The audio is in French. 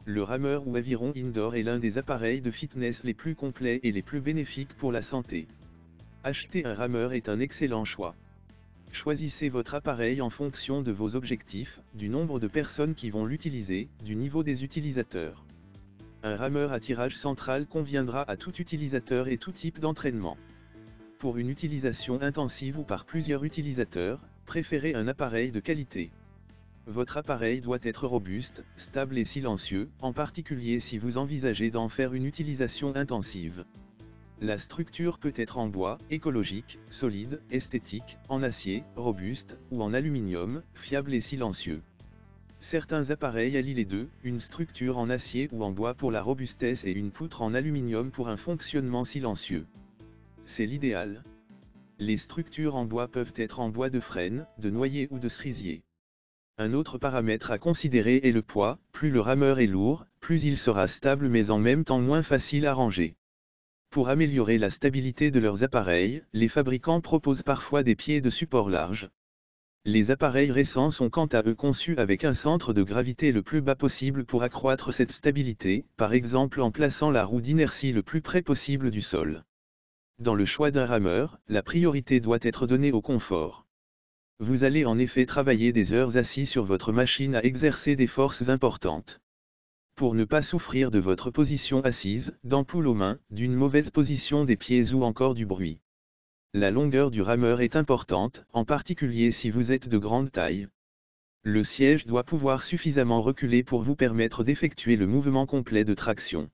Le rameur ou aviron indoor est l'un des appareils de fitness les plus complets et les plus bénéfiques pour la santé. Acheter un rameur est un excellent choix. Choisissez votre appareil en fonction de vos objectifs, du nombre de personnes qui vont l'utiliser, du niveau des utilisateurs. Un rameur à tirage central conviendra à tout utilisateur et tout type d'entraînement. Pour une utilisation intensive ou par plusieurs utilisateurs, préférez un appareil de qualité. Votre appareil doit être robuste, stable et silencieux, en particulier si vous envisagez d'en faire une utilisation intensive. La structure peut être en bois, écologique, solide, esthétique, en acier, robuste, ou en aluminium, fiable et silencieux. Certains appareils allient les deux, une structure en acier ou en bois pour la robustesse et une poutre en aluminium pour un fonctionnement silencieux. C'est l'idéal. Les structures en bois peuvent être en bois de frêne, de noyer ou de cerisier. Un autre paramètre à considérer est le poids, plus le rameur est lourd, plus il sera stable mais en même temps moins facile à ranger. Pour améliorer la stabilité de leurs appareils, les fabricants proposent parfois des pieds de support larges. Les appareils récents sont quant à eux conçus avec un centre de gravité le plus bas possible pour accroître cette stabilité, par exemple en plaçant la roue d'inertie le plus près possible du sol. Dans le choix d'un rameur, la priorité doit être donnée au confort. Vous allez en effet travailler des heures assis sur votre machine à exercer des forces importantes. Pour ne pas souffrir de votre position assise, d'ampoules aux mains, d'une mauvaise position des pieds ou encore du bruit. La longueur du rameur est importante, en particulier si vous êtes de grande taille. Le siège doit pouvoir suffisamment reculer pour vous permettre d'effectuer le mouvement complet de traction.